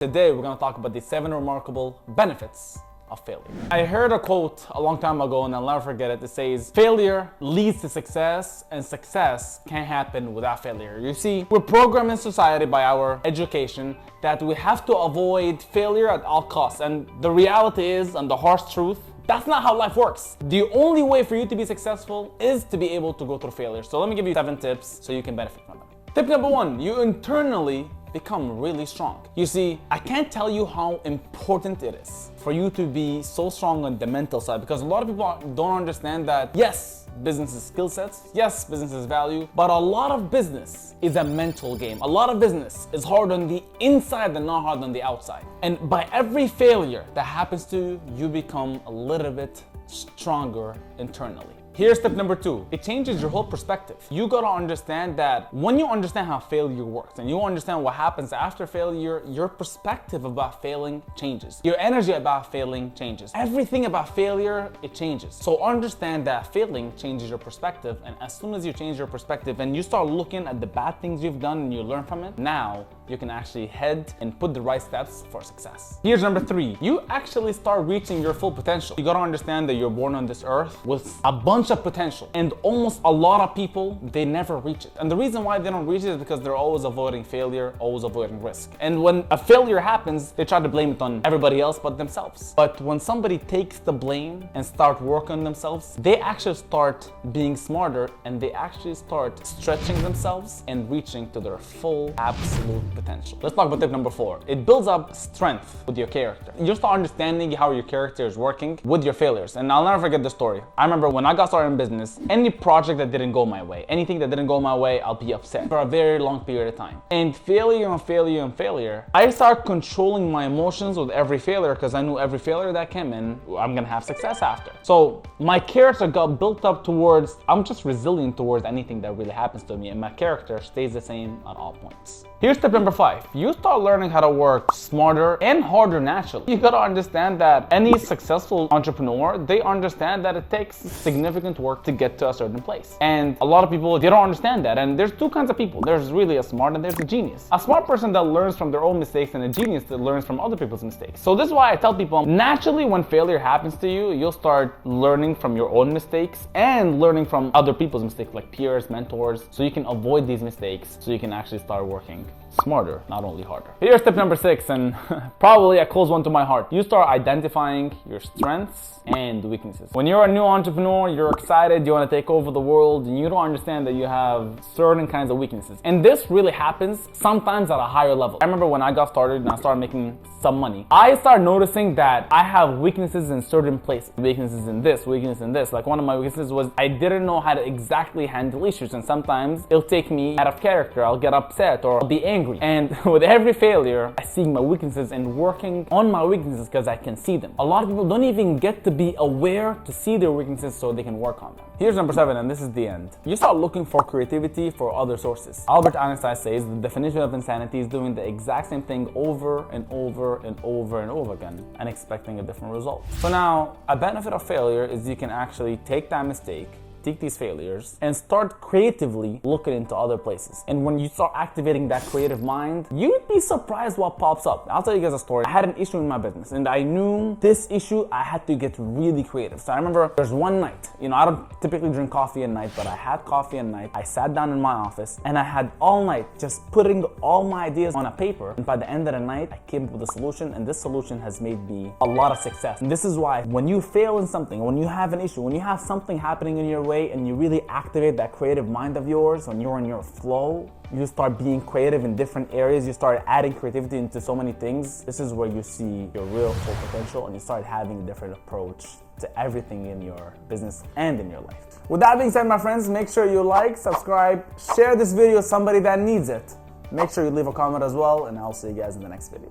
Today, we're going to talk about the 7 remarkable benefits of failure. I heard a quote a long time ago, and I'll never forget it. It says, failure leads to success, and success can't happen without failure. You see, we're programmed in society by our education that we have to avoid failure at all costs. And the reality is, and the harsh truth, that's not how life works. The only way for you to be successful is to be able to go through failure. So let me give you 7 tips so you can benefit from them. Tip number 1, you internally become really strong. You see, I can't tell you how important it is for you to be so strong on the mental side, because a lot of people don't understand that, yes, business is skill sets, yes, business is value, but a lot of business is a mental game. A lot of business is hard on the inside and not hard on the outside. And by every failure that happens to you, you become a little bit stronger internally. Here's tip number 2. It changes your whole perspective. You gotta understand that when you understand how failure works and you understand what happens after failure, your perspective about failing changes. Your energy about failing changes. Everything about failure, it changes. So understand that failing changes your perspective, and as soon as you change your perspective and you start looking at the bad things you've done and you learn from it, now you can actually head and put the right steps for success. Here's number 3. You actually start reaching your full potential. You gotta understand that you're born on this earth with a bunch of potential, and almost a lot of people, they never reach it. And the reason why they don't reach it is because they're always avoiding failure, always avoiding risk. And when a failure happens, they try to blame it on everybody else but themselves. But when somebody takes the blame and start working on themselves, they actually start being smarter, and they actually start stretching themselves and reaching to their full absolute potential. Let's talk about tip number 4. It builds up strength with your character. You start understanding how your character is working with your failures. And I'll never forget the story. I remember when I got started in business, any project that didn't go my way, anything that didn't go my way, I'll be upset for a very long period of time. And failure, I started controlling my emotions with every failure, because I knew every failure that came in, I'm gonna have success after. So my character got built up towards, I'm just resilient towards anything that really happens to me, and my character stays the same at all points. Here's tip number 5. You start learning how to work smarter and harder naturally. You gotta understand that any successful entrepreneur, they understand that it takes significant work to get to a certain place. And a lot of people, they don't understand that. And there's 2 kinds of people. There's really a smart and there's a genius. A smart person that learns from their own mistakes, and a genius that learns from other people's mistakes. So this is why I tell people, naturally when failure happens to you, you'll start learning from your own mistakes and learning from other people's mistakes, like peers, mentors, so you can avoid these mistakes, so you can actually start working smarter, not only harder. Here's tip number 6, and probably a close one to my heart. You start identifying your strengths and weaknesses. When you're a new entrepreneur, you're excited, you want to take over the world, and you don't understand that you have certain kinds of weaknesses. And this really happens sometimes at a higher level. I remember when I got started and I started making some money, I started noticing that I have weaknesses in certain places. Weaknesses in this, weakness in this. Like one of my weaknesses was I didn't know how to exactly handle issues, and sometimes it'll take me out of character. I'll get upset or I'll be angry. And with every failure, I see my weaknesses and working on my weaknesses because I can see them. A lot of people don't even get to be aware to see their weaknesses so they can work on them. Here's number 7, and this is the end. You start looking for creativity for other sources. Albert Einstein says the definition of insanity is doing the exact same thing over and over and over and over again and expecting a different result. So now, a benefit of failure is you can actually take that mistake, take these failures, and start creatively looking into other places. And when you start activating that creative mind, you'd be surprised what pops up. I'll tell you guys a story. I had an issue in my business, and I knew this issue, I had to get really creative. So I remember there's one night, I don't typically drink coffee at night, but I had coffee at night. I sat down in my office, and I had all night just putting all my ideas on a paper. And by the end of the night, I came up with a solution, and this solution has made me a lot of success. And this is why when you fail in something, when you have an issue, when you have something happening in your way, and you really activate that creative mind of yours, when you're in your flow, you start being creative in different areas, you start adding creativity into so many things. This is where you see your real full potential, and you start having a different approach to everything in your business and in your life. With that being said, my friends, make sure you like, subscribe, share this video with somebody that needs it. Make sure you leave a comment as well, and I'll see you guys in the next video.